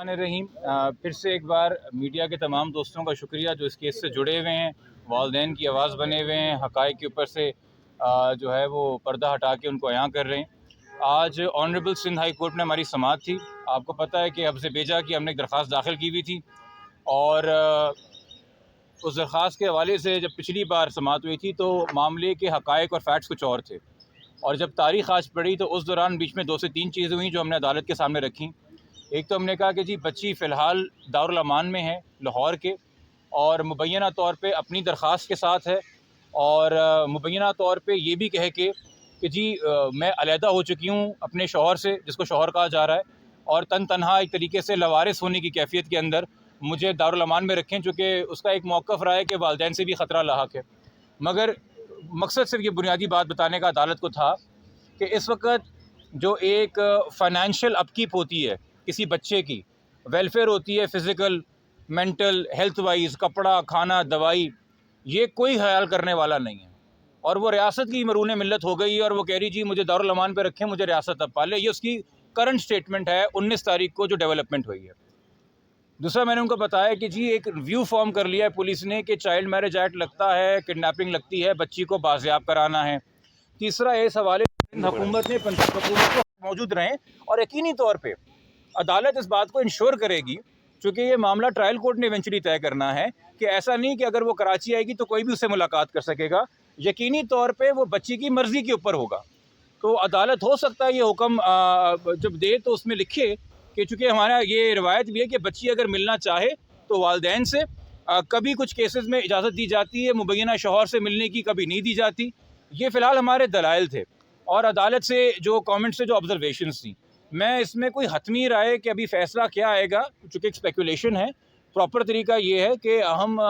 रहीम फिर से एक बार मीडिया के तमाम दोस्तों का शुक्रिया जो इस केस से जुड़े हुए हैं, वालदैन की आवाज़ बने हुए हैं, हक़ाइक़ के ऊपर से जो है वो पर्दा हटा के उनको अयां कर रहे हैं। आज ऑनरेबल सिंध हाई कोर्ट में हमारी समाअत थी। आपको पता है कि हफ्ज़ बेजा की हमने एक दरख्वास्त दाखिल की हुई थी और उस दरख्वास्त के हवाले से जब पिछली बार समाअत हुई थी तो मामले के हक़ाइक़ और फैक्ट्स कुछ और थे, और जब तारीख़ आज पढ़ी तो उस दौरान बीच में 2 से 3 चीज़ें हुई जो हमने अदालत के सामने रखी। एक तो हमने कहा कि जी बच्ची फ़िलहाल दारुल अमान में है लाहौर के, और मुबैना तौर पे अपनी दरख्वास्त के साथ है, और मुबैना तौर पे ये भी कह के कि जी मैं अलहदा हो चुकी हूँ अपने शौहर से, जिसको शौहर कहा जा रहा है, और तनहा एक तरीके से लवारिस होने की कैफियत के अंदर मुझे दारुल अमान में रखें, चूँकि उसका एक मौक़िफ़ रहा है कि वालिदैन से भी ख़तरा लाहक है। मगर मकसद सिर्फ ये बुनियादी बात बताने का अदालत को था कि इस वक्त जो एक फ़ाइनेंशियल अपकीप होती है किसी बच्चे की, वेलफेयर होती है फ़िज़िकल, मेंटल, हेल्थ वाइज, कपड़ा, खाना, दवाई, ये कोई ख़याल करने वाला नहीं है। और वो रियासत की मरून मिल्लत हो गई है और वो कह रही जी मुझे दारुल अमान पे रखें, मुझे रियासत अब पाले। ये उसकी करंट स्टेटमेंट है 19 तारीख को जो डेवलपमेंट हुई है। दूसरा, मैंने उनको बताया कि जी एक रिव्यू फॉर्म कर लिया है पुलिस ने कि चाइल्ड मैरिज एक्ट लगता है, किडनैपिंग लगती है, बच्ची को बाजियाब कराना है। तीसरा, इस हवाले से हुकूमत ने पंजाब हुकूमत को मौजूद रहें, और यकीनी तौर पर अदालत इस बात को इंश्योर करेगी, चूँकि ये मामला ट्रायल कोर्ट ने इवेंचुअली तय करना है कि ऐसा नहीं कि अगर वो कराची आएगी तो कोई भी उससे मुलाकात कर सकेगा। यकीनी तौर पे वो बच्ची की मर्ज़ी के ऊपर होगा। तो अदालत हो सकता है ये हुक्म जब दे तो उसमें लिखे कि चूँकि हमारा ये रिवायत भी है कि बच्ची अगर मिलना चाहे तो वालिदैन से कभी कुछ केसेस में इजाज़त दी जाती है, मुबैना शौहर से मिलने की कभी नहीं दी जाती। ये फ़िलहाल हमारे दलाइल थे, और अदालत से जो कमेंट्स से जो ऑब्जर्वेशंस थी, मैं इसमें कोई हतमी राय कि अभी फ़ैसला क्या आएगा, चूँकि एक स्पेकुलेशन है। प्रॉपर तरीका ये है कि हम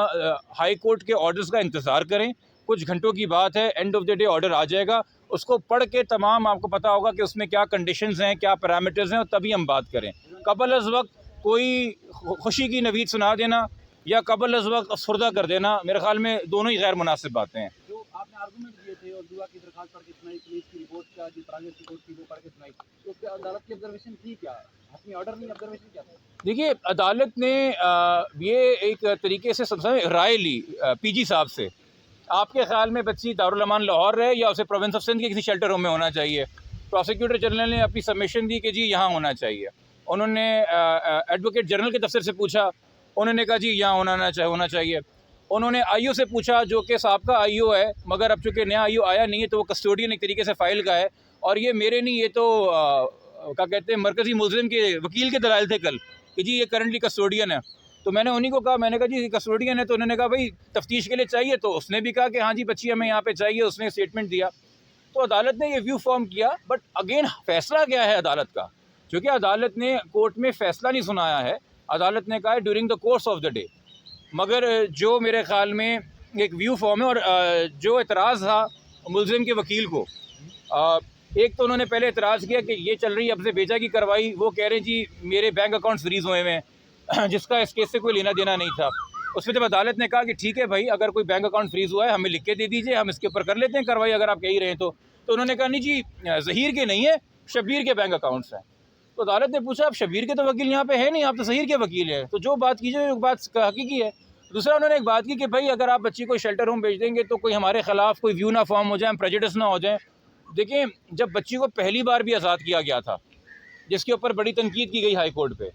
हाई कोर्ट के ऑर्डर्स का इंतज़ार करें। कुछ घंटों की बात है, end of the day order आ जाएगा, उसको पढ़ के तमाम आपको पता होगा कि उसमें क्या कंडीशंस हैं, क्या पैरामीटर्स हैं, और तभी हम बात करें। कबल अज़ वक्त कोई खुशी की नवीद सुना देना या कबल अज़ वक्त अफसरदा कर देना, मेरे ख़्याल में दोनों ही गैर मुनासिब बातें हैं। जो आपने आर्गूमेंट दिए थे और दुआ की दरखास्त पढ़ के सुनाई, पुलिस की रिपोर्ट का जो प्राइवेट रिपोर्ट थी वो पढ़ के सुनाई, तो उसके अदालत की ऑब्जर्वेशन थी क्या? हतमी ऑर्डर नहीं, ऑब्जर्वेशन क्या था? देखिए, अदालत ने ये एक तरीके से सबसे राय ली पीजी साहब से। आपके ख्याल में बच्ची दारुल अमान लाहौर रहे या उसे प्रोविंस ऑफ सिंध के किसी शेल्टर होम में होना चाहिए? प्रोसिक्यूटर जनरल ने अपनी सबमिशन दी कि जी यहाँ होना चाहिए। उन्होंने एडवोकेट जनरल के दफ्तर से पूछा, उन्होंने कहा जी यहाँ होना चाहिए। उन्होंने आईओ से पूछा, जो कि साबका आईओ है, मगर अब चूँकि नया आईओ आया नहीं है तो वो कस्टोडियन एक तरीके से फ़ाइल का है, और ये मेरे नहीं, ये तो क्या कहते हैं, मरकज़ी मुल्ज़िम के वकील के दलाइल थे कल कि जी ये करंटली कस्टोडियन है। तो मैंने उन्हीं को कहा, मैंने कहा जी कस्टोडियन है, तो उन्होंने कहा भाई तफ्तीश के लिए चाहिए, तो उसने भी कहा कि हाँ जी बच्ची हमें यहाँ पे चाहिए, उसने स्टेटमेंट दिया। तो अदालत ने ये व्यू फॉर्म किया, बट अगेन फ़ैसला क्या है अदालत का? क्योंकि अदालत ने कोर्ट में फ़ैसला नहीं सुनाया है, अदालत ने कहा है during the course of the day. मगर जो मेरे ख़्याल में एक व्यू फॉर्म है, और जो एतराज़ था मुल्ज़िम के वकील को, एक तो उन्होंने पहले एतराज़ किया कि ये चल रही है हफ्ज़े बेजा की कार्रवाई, वो कह रहे हैं जी मेरे बैंक अकाउंट्स फ्रीज़ हुए हैं जिसका इस केस से कोई लेना देना नहीं था। उसमें जब अदालत ने कहा कि ठीक है भाई, अगर कोई बैंक अकाउंट फ्रीज़ हुआ है हमें लिख के दे दीजिए, हम इसके ऊपर कर लेते हैं कार्रवाई, अगर आप कह ही रहे हैं तो उन्होंने कहा नहीं जी ज़हीर के नहीं है, शब्बीर के बैंक अकाउंट्स हैं। तो अदालत ने पूछा, अब शब्बीर के तो वकील यहाँ पे है नहीं, आप तो ज़हीर के वकील हैं, तो जो बात कीजिए वो बात हकीकी है। दूसरा, उन्होंने एक बात की कि भाई अगर आप बच्ची को शेल्टर होम भेज देंगे तो कोई हमारे ख़िलाफ़ कोई व्यू ना फॉर्म हो जाए, प्रेजुडिस ना हो जाए। देखिए, जब बच्ची को पहली बार भी आज़ाद किया गया था, जिसके ऊपर बड़ी तनकीद की गई हाई कोर्ट पे,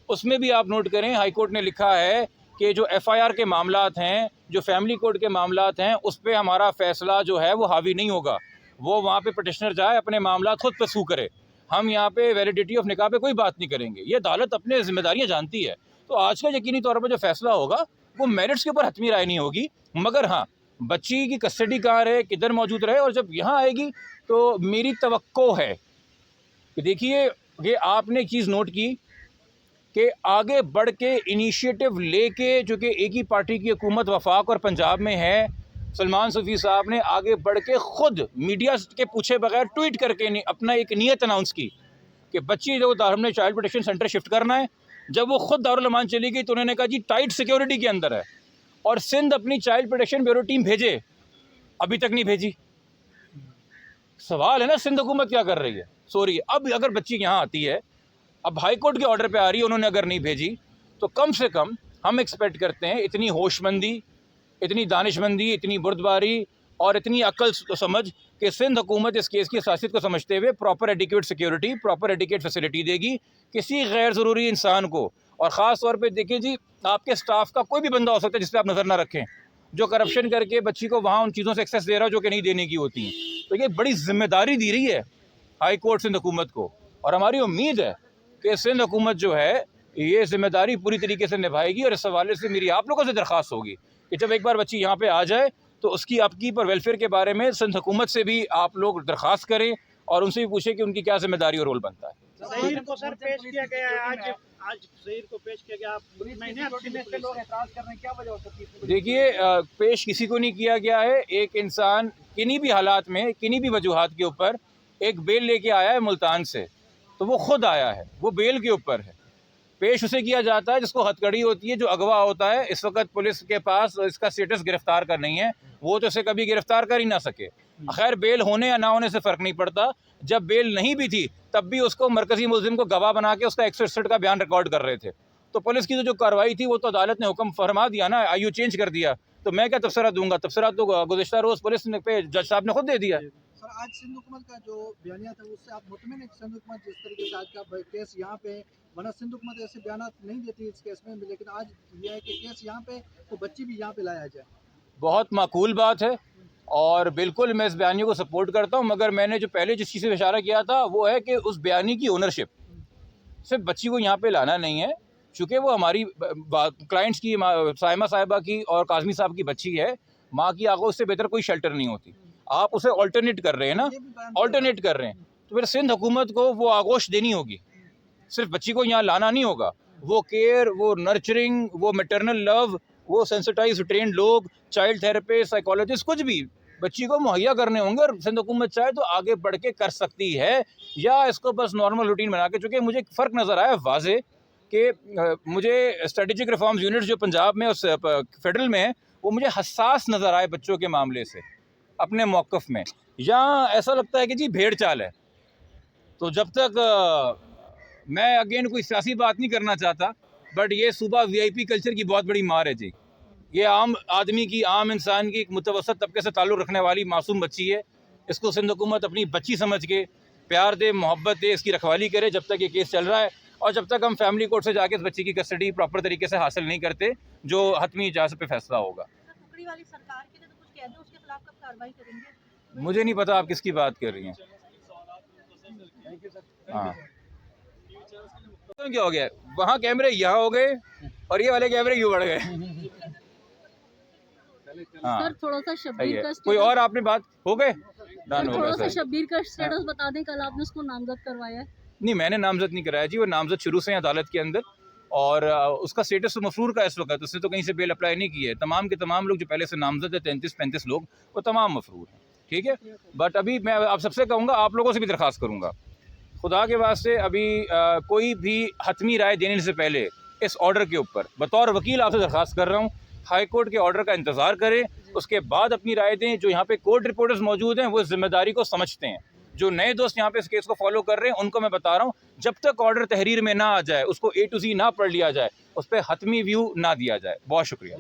उसमें भी आप नोट करें हाई कोर्ट ने लिखा है कि जो एफआईआर के मामलात हैं, जो फैमिली कोर्ट के मामलात हैं, उस पर हमारा फ़ैसला जो है वो हावी नहीं होगा। वो वहाँ पे पटिशनर जाए, अपने मामलात खुद परसू करे, हम यहाँ पे वैलिडिटी ऑफ निकाह पे कोई बात नहीं करेंगे। ये अदालत अपने ज़िम्मेदारियाँ जानती है। तो आज का यकीनी तौर पर जो फ़ैसला होगा वो मेरिट्स के ऊपर हतमी राय नहीं होगी, मगर हाँ, बच्ची की कस्टडी कहाँ रहे, किधर मौजूद रहे, और जब यहाँ आएगी तो मेरी तवक्को है कि देखिए, ये आपने एक चीज़ नोट की कि आगे बढ़ के इनिशिएटिव लेके, जो कि एक ही पार्टी की हुकूमत वफाक और पंजाब में है, सलमान सूफ़ी साहब ने आगे बढ़ के ख़ुद मीडिया के पूछे बगैर ट्वीट करके अपना एक नीयत अनाउंस की कि बच्ची जो हमने चाइल्ड प्रोटेक्शन सेंटर शिफ्ट करना है। जब वो ख़ुद दारुल अमान चली गई तो उन्होंने कहा जी टाइट सिक्योरिटी के अंदर है, और सिंध अपनी चाइल्ड प्रोटेक्शन ब्यूरो टीम भेजे, अभी तक नहीं भेजी। सवाल है ना, सिंध हुकूमत क्या कर रही है, सो रही है। अब अगर बच्ची यहाँ आती है, अब हाई कोर्ट के ऑर्डर पे आ रही है, उन्होंने अगर नहीं भेजी तो कम से कम हम एक्सपेक्ट करते हैं इतनी होशमंदी, इतनी दानिशमंदी, इतनी बुर्दबारी और इतनी अक्ल समझ कि सिंध हुकूमत इस केस की हसासियत को समझते हुए proper adequate security, proper adequate facility देगी किसी गैर ज़रूरी इंसान को। और ख़ास तौर पे देखिए जी, आपके स्टाफ का कोई भी बंदा हो सकता है जिस पर आप नज़र ना रखें, जो करप्शन करके बच्ची को वहाँ उन चीज़ों से एक्सेस दे रहा है जो कि नहीं देने की होती हैं। तो ये बड़ी जिम्मेदारी दी रही है हाई कोर्ट सिंध हुकूमत को, और हमारी उम्मीद है कि सिंध हुकूमत जो है ये जिम्मेदारी पूरी तरीके से निभाएगी। और इस हवाले से मेरी आप लोगों से दरख्वास्त होगी कि जब एक बार बच्ची यहाँ पे आ जाए तो उसकी अपकीप और वेलफेयर के बारे में सिंध हुकूमत से भी आप लोग दरख्वास्त करें और उनसे भी पूछें कि उनकी क्या जिम्मेदारी और रोल बनता है। ज़हीर को सर पेश किया गया है, आज ज़हीर को पेश किया गया। से लोग एतराज़ कर रहे हैं, क्या वजह हो सकती है? देखिए, पेश किसी को नहीं किया गया है। एक इंसान किन्हीं भी हालात में, किन्हीं भी वजूहात के ऊपर एक बेल लेके आया है मुल्तान से, तो वो खुद आया है, वो बेल के ऊपर है। पेश उसे किया जाता है जिसको हथकड़ी होती है, जो अगवा होता है। इस वक्त पुलिस के पास इसका स्टेटस गिरफ्तार का नहीं है, वो तो इसे कभी गिरफ्तार कर ही ना सके। खैर, बेल होने या ना होने से फ़र्क नहीं पड़ता। जब बेल नहीं भी थी तब भी उसको मरकज़ी मुल्ज़िम को गवाह बना के उसका 161 का बयान रिकॉर्ड कर रहे थे। तो पुलिस की जो कार्रवाई थी वो तो अदालत ने हुक्म फरमा दिया ना, आयु चेंज कर दिया। तो मैं क्या तबसरा दूंगा? तबसरा तो गुज़िश्ता रोज़ पुलिस ने पे जज साहब ने खुद दे दिया। सर, आज सिंध हुकूमत का जो बयानिया था उससे आप मुतमिन हैं? सिंध हुकूमत जिस तरीके से आज का केस यहाँ पे, वरना सिंध हुकूमत ऐसे बयान नहीं देती इस केस में, लेकिन आज यह है कि केस यहाँ पे तो बच्ची भी यहाँ पे लाया जाए। बहुत माकूल बात है और बिल्कुल मैं इस बयानी को सपोर्ट करता हूँ। मगर मैंने जो पहले जिस चीज़ से इशारा किया था वो है कि उस बयानी की ओनरशिप सिर्फ बच्ची को यहाँ पे लाना नहीं है, चूँकि वो हमारी क्लाइंट्स की, साइमा साहिबा की और काज़मी साहब की बच्ची है। माँ की आगोश से बेहतर कोई शेल्टर नहीं होती। आप उसे ऑल्टरनेट कर रहे हैं ना, ऑल्टरनेट कर रहे हैं, तो फिर सिंध हुकूमत को वो आगोश देनी होगी। सिर्फ बच्ची को यहाँ लाना नहीं होगा, वो केयर, वो नर्चरिंग, वो मैटरनल लव, वो सेंसिटाइज ट्रेंड लोग, चाइल्ड थेरेपिस्ट, साइकोलॉजिस्ट, कुछ भी बच्ची को मुहैया करने होंगे। और सिंध हुकूमत चाहे तो आगे बढ़ के कर सकती है, या इसको बस नॉर्मल रूटीन बना के। चूँकि मुझे फ़र्क नज़र आया वाज़े कि मुझे स्ट्रेटेजिक रिफॉर्म्स यूनिट्स जो पंजाब में और फेडरल में है वो मुझे हसास नज़र आए बच्चों के मामले से अपने मौक़िफ़ में। यहाँ ऐसा लगता है कि जी भेड़ चाल है। तो जब तक मैं अगेन कोई सियासी बात नहीं करना चाहता, बट ये सूबा VIP कल्चर की बहुत बड़ी मार है जी। ये आम आदमी की, आम इंसान की, एक मुतवसत तबके से ताल्लुक़ रखने वाली मासूम बच्ची है। इसको सिंध हुकूमत अपनी बच्ची समझ के प्यार दे, मोहब्बत दे, इसकी रखवाली करे जब तक ये केस चल रहा है। और जब तक हम फैमिली कोर्ट से जाके इस बच्ची की कस्टडी प्रॉपर तरीके से हासिल नहीं करते, जो हतमी इजाज़त पे फैसला होगा। टुकड़ी वाली सरकार के लिए तो कुछ कह दो, उसके खिलाफ कब कार्रवाई करेंगे? मुझे नहीं पता आप किसकी बात कर रही हैं। हाँ, तो क्या हो गया, वहाँ कैमरे यहाँ हो गए और ये वाले कैमरे यूँ बढ़ गए। हाँ, सर, थोड़ा सा शब्बीर का कोई और आपने बात हो गए डन हो थोड़ा सा गया। शब्बीर का स्टेटस बता दें। कल आपने उसको नामजद करवाया है। नहीं, मैंने नामजद नहीं कराया जी, वो नामजद शुरू से है अदालत के अंदर, और उसका स्टेटस तो मफरूर का इस वक्त, उसने तो कहीं से बेल अप्लाई नहीं की है। तमाम के तमाम लोग जो पहले से नामजद है, 33-35 लोग, वो तमाम मफरूर हैं, ठीक है। बट अभी मैं आप सबसे कहूँगा, आप लोगों से भी दरख्वास्त करूँगा, खुदा के वास्ते अभी कोई भी हतमी राय देने से पहले इस ऑर्डर के ऊपर बतौर वकील आपसे दरख्वास्त कर रहा हूँ, हाई कोर्ट के ऑर्डर का इंतज़ार करें, उसके बाद अपनी राय दें। जो यहाँ पे कोर्ट रिपोर्टर्स मौजूद हैं वो जिम्मेदारी को समझते हैं। जो नए दोस्त यहाँ पे इस केस को फॉलो कर रहे हैं उनको मैं बता रहा हूँ, जब तक ऑर्डर तहरीर में ना आ जाए, उसको A to Z ना पढ़ लिया जाए, उस पर हतमी व्यू ना दिया जाए। बहुत शुक्रिया।